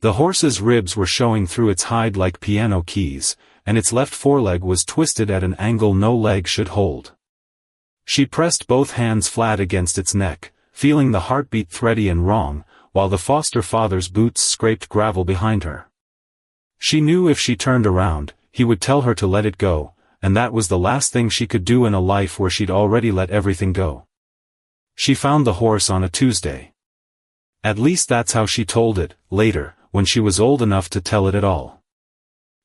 The horse's ribs were showing through its hide like piano keys, and its left foreleg was twisted at an angle no leg should hold. She pressed both hands flat against its neck, feeling the heartbeat thready and wrong, while the foster father's boots scraped gravel behind her. She knew if she turned around, he would tell her to let it go, and that was the last thing she could do in a life where she'd already let everything go. She found the horse on a Tuesday. At least that's how she told it, later, when she was old enough to tell it at all.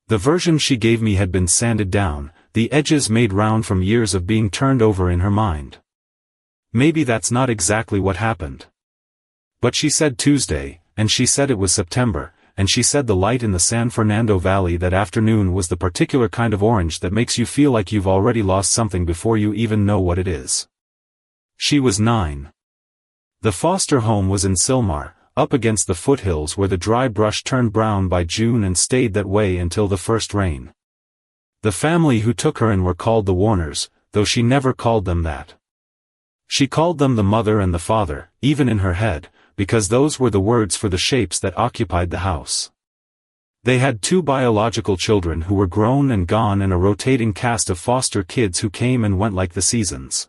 The version she gave me had been sanded down, the edges made round from years of being turned over in her mind. Maybe that's not exactly what happened. But she said Tuesday, and she said it was September, and she said the light in the San Fernando Valley that afternoon was the particular kind of orange that makes you feel like you've already lost something before you even know what it is. She was 9. The foster home was in Sylmar, up against the foothills where the dry brush turned brown by June and stayed that way until the first rain. The family who took her in were called the Warners, though she never called them that. She called them the mother and the father, even in her head, because those were the words for the shapes that occupied the house. They had 2 biological children who were grown and gone and a rotating cast of foster kids who came and went like the seasons.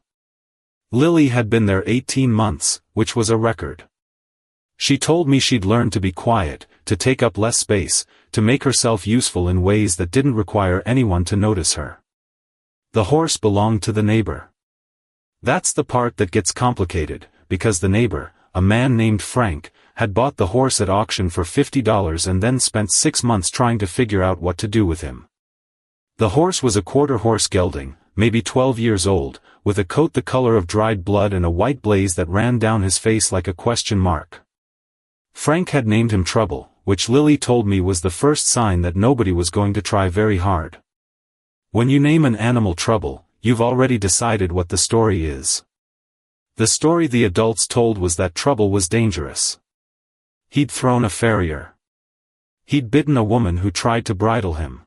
Lily had been there 18 months, which was a record. She told me she'd learned to be quiet, to take up less space, to make herself useful in ways that didn't require anyone to notice her. The horse belonged to the neighbor. That's the part that gets complicated, because the neighbor, a man named Frank, had bought the horse at auction for $50 and then spent 6 months trying to figure out what to do with him. The horse was a quarter horse gelding, maybe 12 years old, with a coat the color of dried blood and a white blaze that ran down his face like a question mark. Frank had named him Trouble, which Lily told me was the first sign that nobody was going to try very hard. When you name an animal Trouble, you've already decided what the story is. The story the adults told was that Trouble was dangerous. He'd thrown a farrier. He'd bitten a woman who tried to bridle him.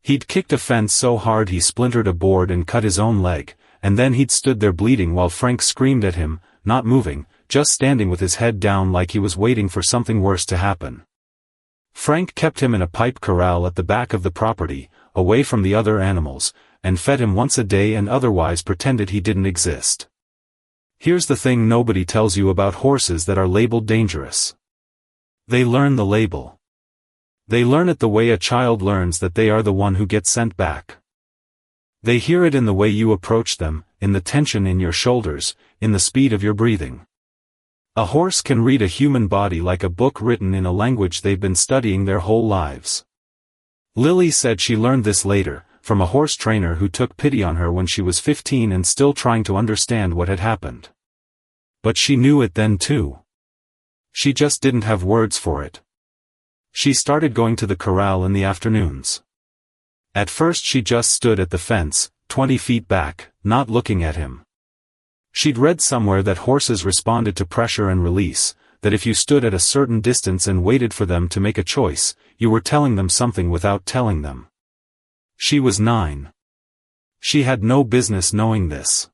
He'd kicked a fence so hard he splintered a board and cut his own leg, and then he'd stood there bleeding while Frank screamed at him, not moving, just standing with his head down like he was waiting for something worse to happen. Frank kept him in a pipe corral at the back of the property, away from the other animals, and fed him once a day and otherwise pretended he didn't exist. Here's the thing nobody tells you about horses that are labeled dangerous. They learn the label. They learn it the way a child learns that they are the one who gets sent back. They hear it in the way you approach them, in the tension in your shoulders, in the speed of your breathing. A horse can read a human body like a book written in a language they've been studying their whole lives. Lily said she learned this later, from a horse trainer who took pity on her when she was 15 and still trying to understand what had happened. But she knew it then too. She just didn't have words for it. She started going to the corral in the afternoons. At first she just stood at the fence, 20 feet back, not looking at him. She'd read somewhere that horses responded to pressure and release, that if you stood at a certain distance and waited for them to make a choice, you were telling them something without telling them. She was 9. She had no business knowing this.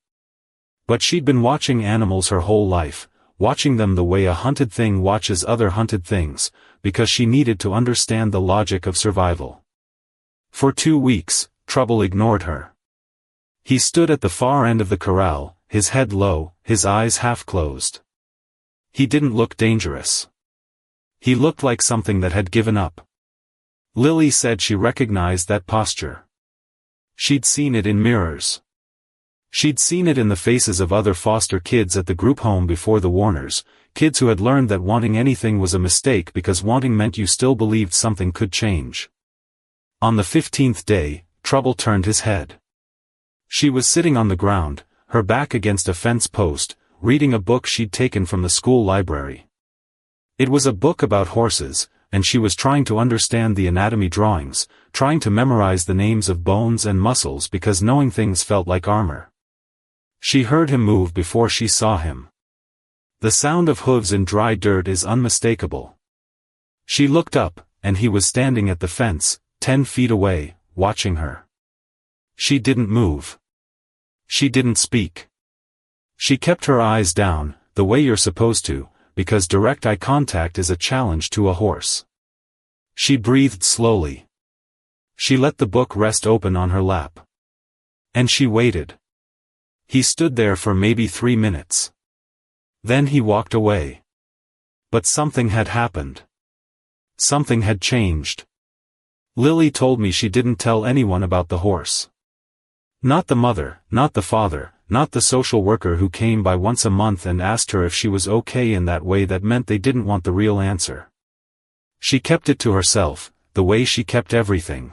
But she'd been watching animals her whole life, watching them the way a hunted thing watches other hunted things, because she needed to understand the logic of survival. For 2 weeks, Trouble ignored her. He stood at the far end of the corral, his head low, his eyes half closed. He didn't look dangerous. He looked like something that had given up. Lily said she recognized that posture. She'd seen it in mirrors. She'd seen it in the faces of other foster kids at the group home before the Warners, kids who had learned that wanting anything was a mistake because wanting meant you still believed something could change. On the 15th day, Trouble turned his head. She was sitting on the ground, her back against a fence post, reading a book she'd taken from the school library. It was a book about horses, and she was trying to understand the anatomy drawings, trying to memorize the names of bones and muscles because knowing things felt like armor. She heard him move before she saw him. The sound of hooves in dry dirt is unmistakable. She looked up, and he was standing at the fence, 10 feet away, watching her. She didn't move. She didn't speak. She kept her eyes down, the way you're supposed to, because direct eye contact is a challenge to a horse. She breathed slowly. She let the book rest open on her lap. And she waited. He stood there for maybe 3 minutes. Then he walked away. But something had happened. Something had changed. Lily told me she didn't tell anyone about the horse. Not the mother, not the father, not the social worker who came by once a month and asked her if she was okay in that way that meant they didn't want the real answer. She kept it to herself, the way she kept everything.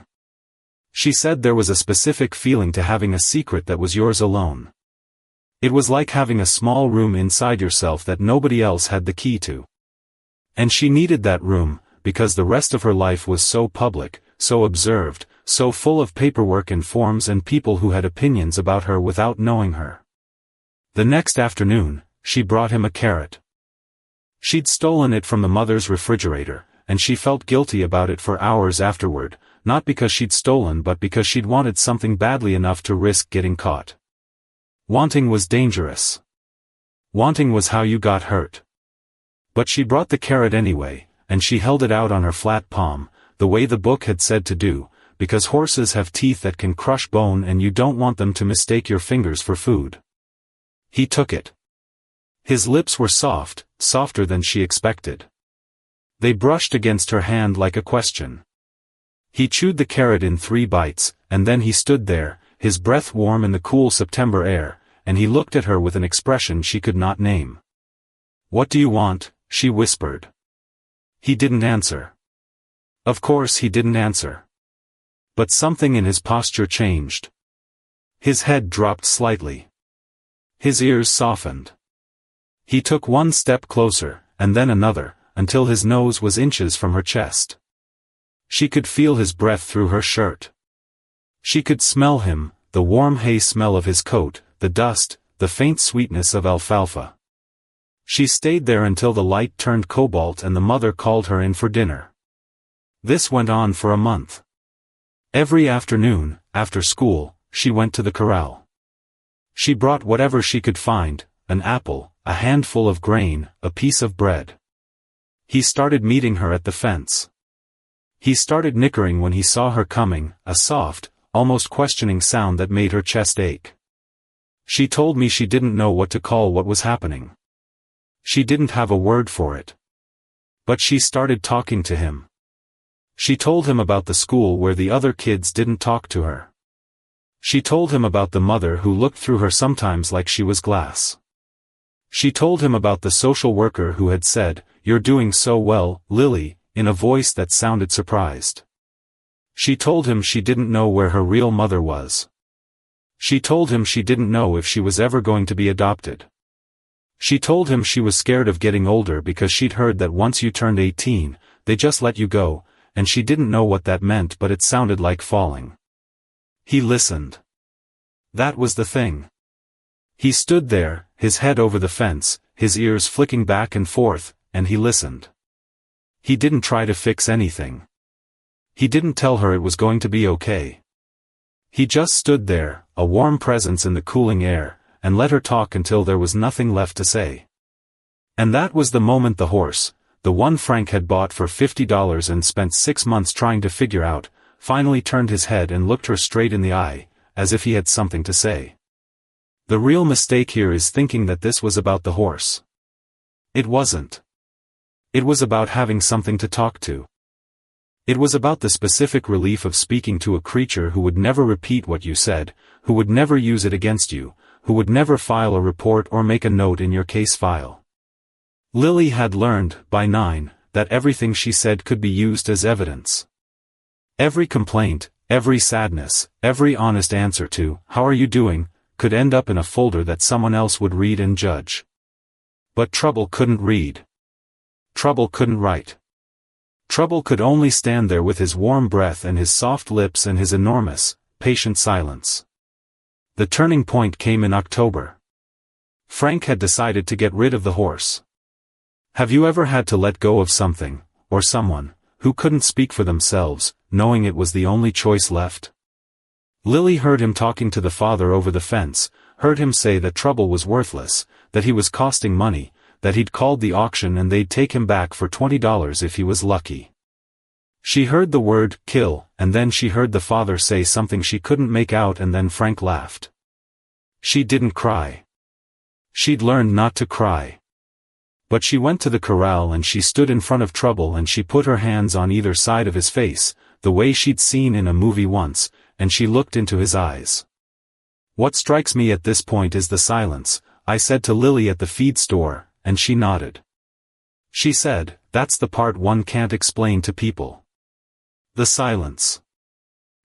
She said there was a specific feeling to having a secret that was yours alone. It was like having a small room inside yourself that nobody else had the key to. And she needed that room, because the rest of her life was so public, so observed, so full of paperwork and forms and people who had opinions about her without knowing her. The next afternoon, she brought him a carrot. She'd stolen it from the mother's refrigerator, and she felt guilty about it for hours afterward, not because she'd stolen but because she'd wanted something badly enough to risk getting caught. Wanting was dangerous. Wanting was how you got hurt. But she brought the carrot anyway, and she held it out on her flat palm, the way the book had said to do, because horses have teeth that can crush bone and you don't want them to mistake your fingers for food. He took it. His lips were soft, softer than she expected. They brushed against her hand like a question. He chewed the carrot in 3 bites, and then he stood there, his breath warm in the cool September air, and he looked at her with an expression she could not name. "What do you want?" she whispered. He didn't answer. Of course he didn't answer. But something in his posture changed. His head dropped slightly. His ears softened. He took 1 step closer, and then another, until his nose was inches from her chest. She could feel his breath through her shirt. She could smell him, the warm hay smell of his coat, the dust, the faint sweetness of alfalfa. She stayed there until the light turned cobalt and the mother called her in for dinner. This went on for a month. Every afternoon, after school, she went to the corral. She brought whatever she could find, an apple, a handful of grain, a piece of bread. He started meeting her at the fence. He started nickering when he saw her coming, a soft, almost questioning sound that made her chest ache. She told me she didn't know what to call what was happening. She didn't have a word for it. But she started talking to him. She told him about the school where the other kids didn't talk to her. She told him about the mother who looked through her sometimes like she was glass. She told him about the social worker who had said, "You're doing so well, Lily," in a voice that sounded surprised. She told him she didn't know where her real mother was. She told him she didn't know if she was ever going to be adopted. She told him she was scared of getting older because she'd heard that once you turned 18, they just let you go, and she didn't know what that meant but it sounded like falling. He listened. That was the thing. He stood there, his head over the fence, his ears flicking back and forth, and he listened. He didn't try to fix anything. He didn't tell her it was going to be okay. He just stood there, a warm presence in the cooling air, and let her talk until there was nothing left to say. And that was the moment the horse, the one Frank had bought for $50 and spent 6 months trying to figure out, finally turned his head and looked her straight in the eye, as if he had something to say. The real mistake here is thinking that this was about the horse. It wasn't. It was about having something to talk to. It was about the specific relief of speaking to a creature who would never repeat what you said, who would never use it against you, who would never file a report or make a note in your case file. Lily had learned, by 9, that everything she said could be used as evidence. Every complaint, every sadness, every honest answer to, "How are you doing?" could end up in a folder that someone else would read and judge. But Trouble couldn't read. Trouble couldn't write. Trouble could only stand there with his warm breath and his soft lips and his enormous, patient silence. The turning point came in October. Frank had decided to get rid of the horse. Have you ever had to let go of something, or someone, who couldn't speak for themselves, knowing it was the only choice left? Lily heard him talking to the father over the fence, heard him say that Trouble was worthless, that he was costing money, that he'd called the auction and they'd take him back for $20 if he was lucky. She heard the word, kill, and then she heard the father say something she couldn't make out, and then Frank laughed. She didn't cry. She'd learned not to cry. But she went to the corral and she stood in front of Trouble and she put her hands on either side of his face, the way she'd seen in a movie once, and she looked into his eyes. What strikes me at this point is the silence, I said to Lily at the feed store, and she nodded. She said, that's the part one can't explain to people. The silence.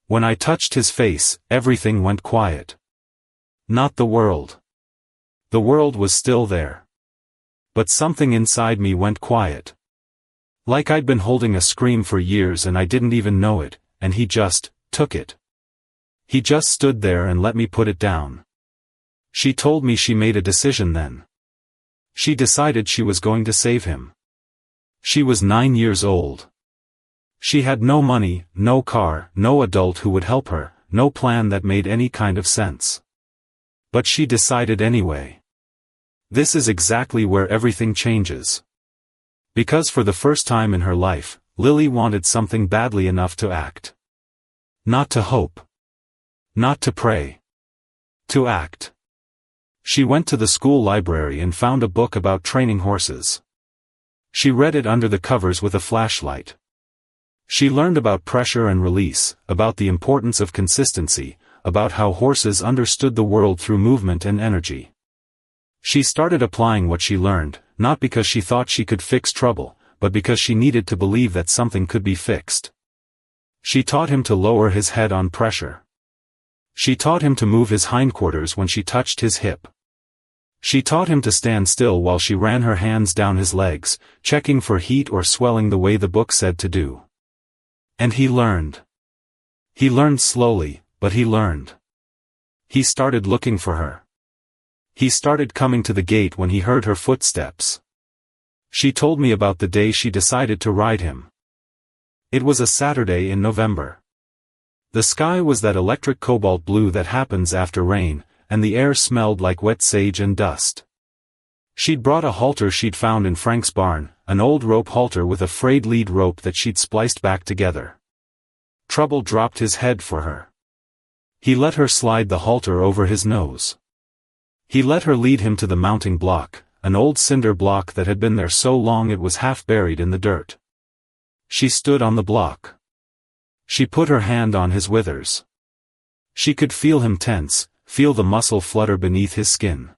When I touched his face, everything went quiet. Not the world. The world was still there. But something inside me went quiet. Like I'd been holding a scream for years and I didn't even know it, and he just took it. He just stood there and let me put it down. She told me she made a decision then. She decided she was going to save him. She was 9 years old. She had no money, no car, no adult who would help her, no plan that made any kind of sense. But she decided anyway. This is exactly where everything changes. Because for the first time in her life, Lily wanted something badly enough to act. Not to hope. Not to pray. To act. She went to the school library and found a book about training horses. She read it under the covers with a flashlight. She learned about pressure and release, about the importance of consistency, about how horses understood the world through movement and energy. She started applying what she learned, not because she thought she could fix Trouble, but because she needed to believe that something could be fixed. She taught him to lower his head on pressure. She taught him to move his hindquarters when she touched his hip. She taught him to stand still while she ran her hands down his legs, checking for heat or swelling the way the book said to do. And he learned. He learned slowly, but he learned. He started looking for her. He started coming to the gate when he heard her footsteps. She told me about the day she decided to ride him. It was a Saturday in November. The sky was that electric cobalt blue that happens after rain, and the air smelled like wet sage and dust. She'd brought a halter she'd found in Frank's barn, an old rope halter with a frayed lead rope that she'd spliced back together. Trouble dropped his head for her. He let her slide the halter over his nose. He let her lead him to the mounting block, an old cinder block that had been there so long it was half buried in the dirt. She stood on the block. She put her hand on his withers. She could feel him tense, feel the muscle flutter beneath his skin.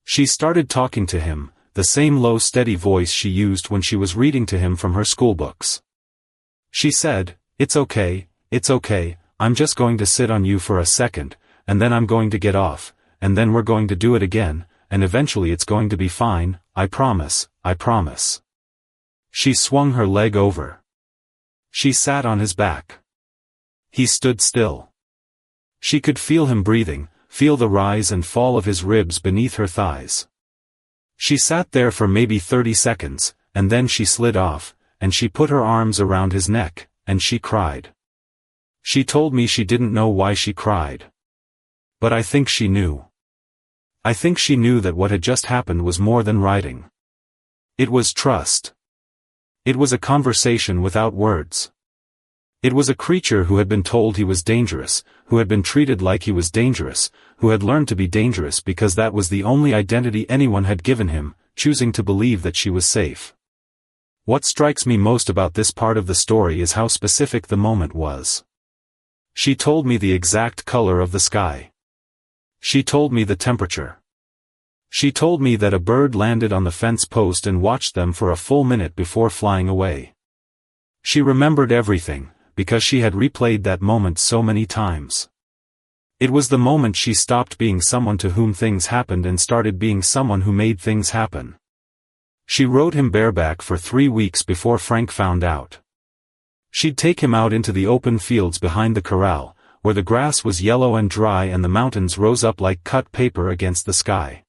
She started talking to him, the same low steady voice she used when she was reading to him from her schoolbooks. She said, it's okay, I'm just going to sit on you for a second, and then I'm going to get off, and then we're going to do it again, and eventually it's going to be fine, I promise, I promise. She swung her leg over. She sat on his back. He stood still. She could feel him breathing, feel the rise and fall of his ribs beneath her thighs. She sat there for maybe 30 seconds, and then she slid off, and she put her arms around his neck, and she cried. She told me she didn't know why she cried. But I think she knew. I think she knew that what had just happened was more than riding. It was trust. It was a conversation without words. It was a creature who had been told he was dangerous, who had been treated like he was dangerous, who had learned to be dangerous because that was the only identity anyone had given him, choosing to believe that she was safe. What strikes me most about this part of the story is how specific the moment was. She told me the exact color of the sky. She told me the temperature. She told me that a bird landed on the fence post and watched them for a full minute before flying away. She remembered everything, because she had replayed that moment so many times. It was the moment she stopped being someone to whom things happened and started being someone who made things happen. She rode him bareback for 3 weeks before Frank found out. She'd take him out into the open fields behind the corral, where the grass was yellow and dry and the mountains rose up like cut paper against the sky.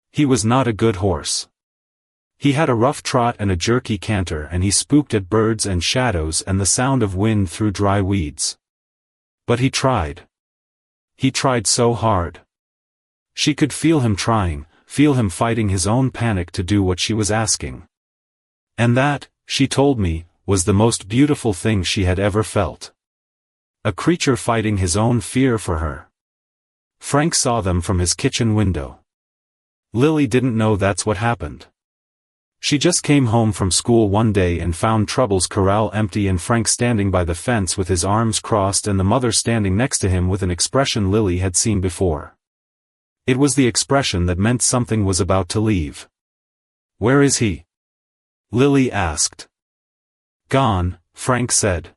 He was not a good horse. He had a rough trot and a jerky canter, and he spooked at birds and shadows and the sound of wind through dry weeds. But he tried. He tried so hard. She could feel him trying, feel him fighting his own panic to do what she was asking. And that, she told me, was the most beautiful thing she had ever felt. A creature fighting his own fear for her. Frank saw them from his kitchen window. Lily didn't know that's what happened. She just came home from school one day and found Trouble's corral empty and Frank standing by the fence with his arms crossed and the mother standing next to him with an expression Lily had seen before. It was the expression that meant something was about to leave. "Where is he?" Lily asked. "Gone," Frank said.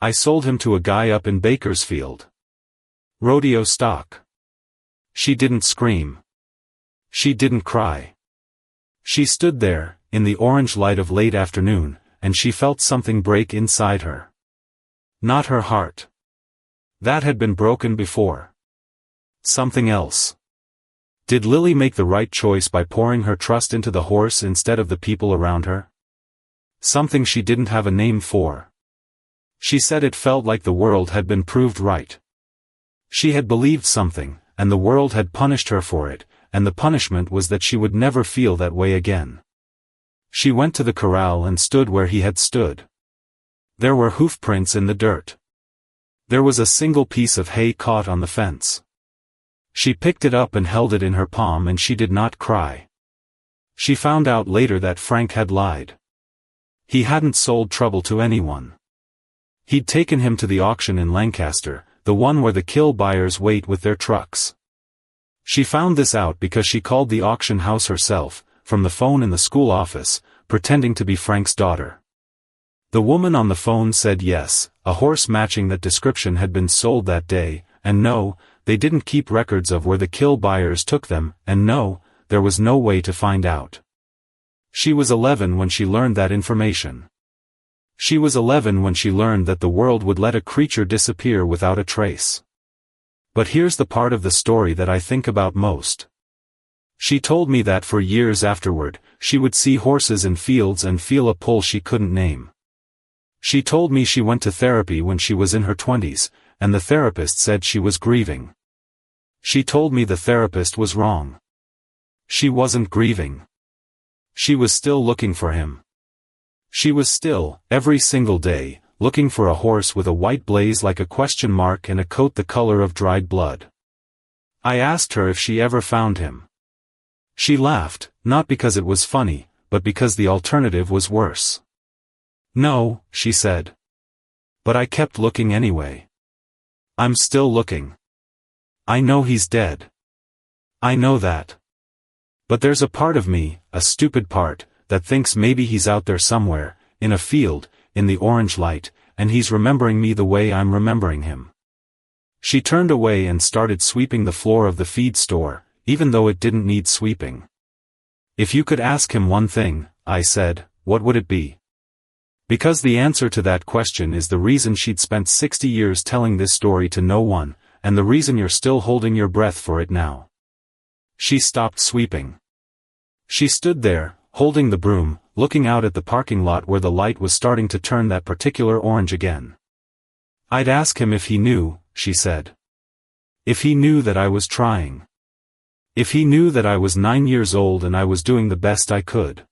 "I sold him to a guy up in Bakersfield. Rodeo stock." She didn't scream. She didn't cry. She stood there, in the orange light of late afternoon, and she felt something break inside her. Not her heart. That had been broken before. Something else. Did Lily make the right choice by pouring her trust into the horse instead of the people around her? Something she didn't have a name for. She said it felt like the world had been proved right. She had believed something, and the world had punished her for it, and the punishment was that she would never feel that way again. She went to the corral and stood where he had stood. There were hoof prints in the dirt. There was a single piece of hay caught on the fence. She picked it up and held it in her palm and she did not cry. She found out later that Frank had lied. He hadn't sold Trouble to anyone. He'd taken him to the auction in Lancaster, the one where the kill buyers wait with their trucks. She found this out because she called the auction house herself, from the phone in the school office, pretending to be Frank's daughter. The woman on the phone said yes, a horse matching that description had been sold that day, and no, they didn't keep records of where the kill buyers took them, and no, there was no way to find out. She was 11 when she learned that information. She was 11 when she learned that the world would let a creature disappear without a trace. But here's the part of the story that I think about most. She told me that for years afterward, she would see horses in fields and feel a pull she couldn't name. She told me she went to therapy when she was in her 20s, and the therapist said she was grieving. She told me the therapist was wrong. She wasn't grieving. She was still looking for him. She was still, every single day, looking for a horse with a white blaze like a question mark and a coat the color of dried blood. I asked her if she ever found him. She laughed, not because it was funny, but because the alternative was worse. "No," she said. "But I kept looking anyway. I'm still looking. I know he's dead. I know that. But there's a part of me, a stupid part, that thinks maybe he's out there somewhere, in a field, in the orange light, and he's remembering me the way I'm remembering him." She turned away and started sweeping the floor of the feed store, even though it didn't need sweeping. "If you could ask him one thing," I said, "what would it be?" Because the answer to that question is the reason she'd spent 60 years telling this story to no one, and the reason you're still holding your breath for it now. She stopped sweeping. She stood there, holding the broom, looking out at the parking lot where the light was starting to turn that particular orange again. "I'd ask him if he knew," she said. "If he knew that I was trying. If he knew that I was 9 years old and I was doing the best I could.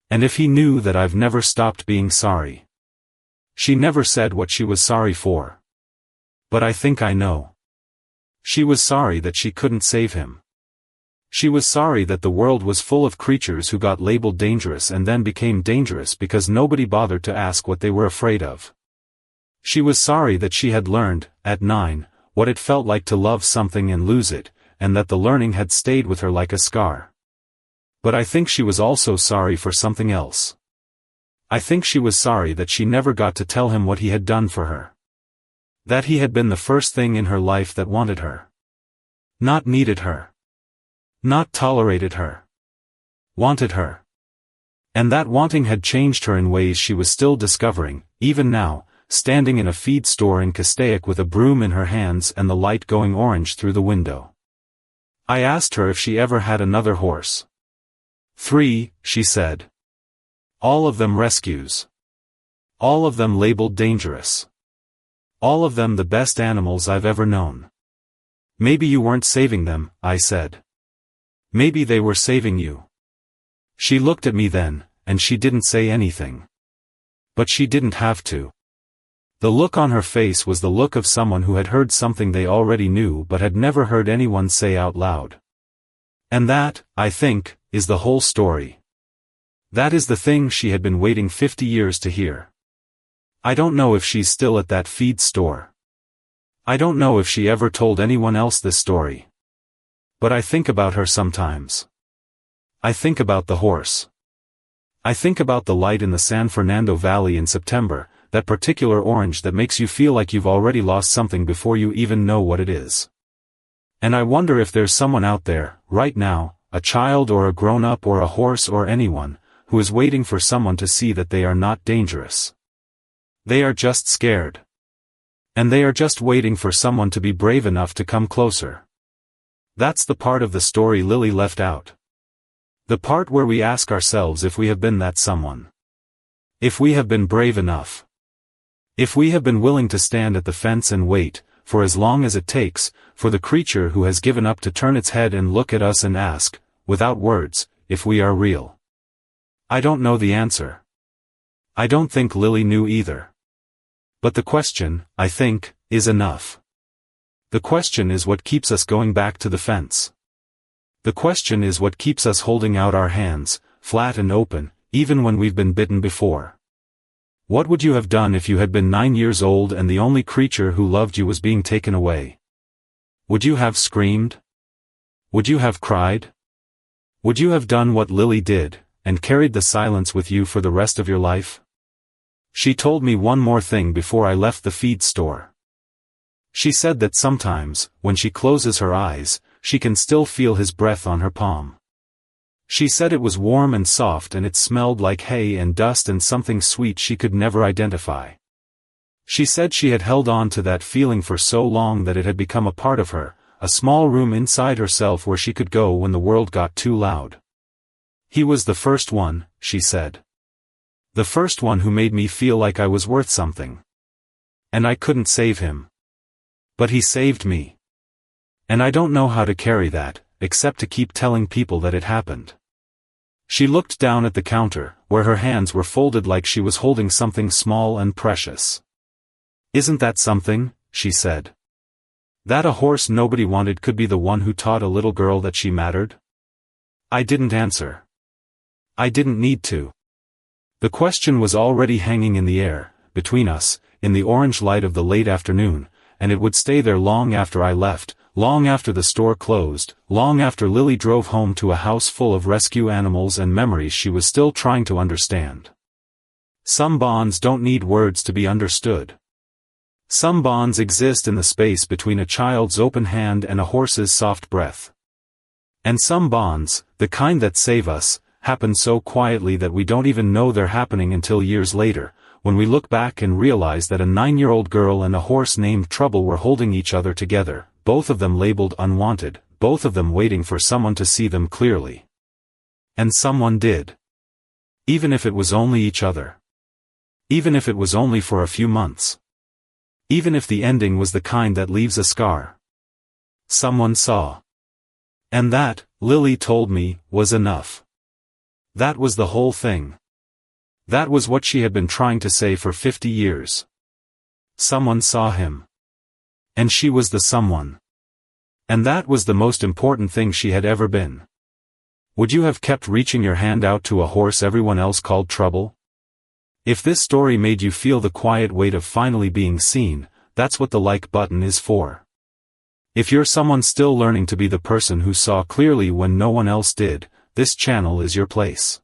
And if he knew that I've never stopped being sorry." She never said what she was sorry for. But I think I know. She was sorry that she couldn't save him. She was sorry that the world was full of creatures who got labeled dangerous and then became dangerous because nobody bothered to ask what they were afraid of. She was sorry that she had learned, at 9, what it felt like to love something and lose it, and that the learning had stayed with her like a scar. But I think she was also sorry for something else. I think she was sorry that she never got to tell him what he had done for her. That he had been the first thing in her life that wanted her. Not needed her. Not tolerated her. Wanted her. And that wanting had changed her in ways she was still discovering, even now, standing in a feed store in Castaic with a broom in her hands and the light going orange through the window. I asked her if she ever had another horse. 3, she said. All of them rescues. All of them labeled dangerous. All of them the best animals I've ever known. Maybe you weren't saving them, I said. Maybe they were saving you. She looked at me then, and she didn't say anything. But she didn't have to. The look on her face was the look of someone who had heard something they already knew but had never heard anyone say out loud. And that, I think, is the whole story. That is the thing she had been waiting 50 years to hear. I don't know if she's still at that feed store. I don't know if she ever told anyone else this story. But I think about her sometimes. I think about the horse. I think about the light in the San Fernando Valley in September, that particular orange that makes you feel like you've already lost something before you even know what it is. And I wonder if there's someone out there, right now, a child or a grown-up or a horse or anyone, who is waiting for someone to see that they are not dangerous. They are just scared. And they are just waiting for someone to be brave enough to come closer. That's the part of the story Lily left out. The part where we ask ourselves if we have been that someone. If we have been brave enough. If we have been willing to stand at the fence and wait, for as long as it takes, for the creature who has given up to turn its head and look at us and ask, without words, if we are real. I don't know the answer. I don't think Lily knew either. But the question, I think, is enough. The question is what keeps us going back to the fence. The question is what keeps us holding out our hands, flat and open, even when we've been bitten before. What would you have done if you had been 9 years old and the only creature who loved you was being taken away? Would you have screamed? Would you have cried? Would you have done what Lily did, and carried the silence with you for the rest of your life? She told me one more thing before I left the feed store. She said that sometimes, when she closes her eyes, she can still feel his breath on her palm. She said it was warm and soft and it smelled like hay and dust and something sweet she could never identify. She said she had held on to that feeling for so long that it had become a part of her, a small room inside herself where she could go when the world got too loud. He was the first one, she said. The first one who made me feel like I was worth something. And I couldn't save him. But he saved me. And I don't know how to carry that, except to keep telling people that it happened. She looked down at the counter, where her hands were folded like she was holding something small and precious. Isn't that something, she said. That a horse nobody wanted could be the one who taught a little girl that she mattered? I didn't answer. I didn't need to. The question was already hanging in the air, between us, in the orange light of the late afternoon, and it would stay there long after I left, long after the store closed, long after Lily drove home to a house full of rescue animals and memories she was still trying to understand. Some bonds don't need words to be understood. Some bonds exist in the space between a child's open hand and a horse's soft breath. And some bonds, the kind that save us, happen so quietly that we don't even know they're happening until years later, when we look back and realize that a 9-year-old girl and a horse named Trouble were holding each other together, both of them labeled unwanted, both of them waiting for someone to see them clearly. And someone did. Even if it was only each other. Even if it was only for a few months. Even if the ending was the kind that leaves a scar. Someone saw. And that, Lily told me, was enough. That was the whole thing. That was what she had been trying to say for 50 years. Someone saw him. And she was the someone. And that was the most important thing she had ever been. Would you have kept reaching your hand out to a horse everyone else called Trouble? If this story made you feel the quiet weight of finally being seen, that's what the like button is for. If you're someone still learning to be the person who saw clearly when no one else did, this channel is your place.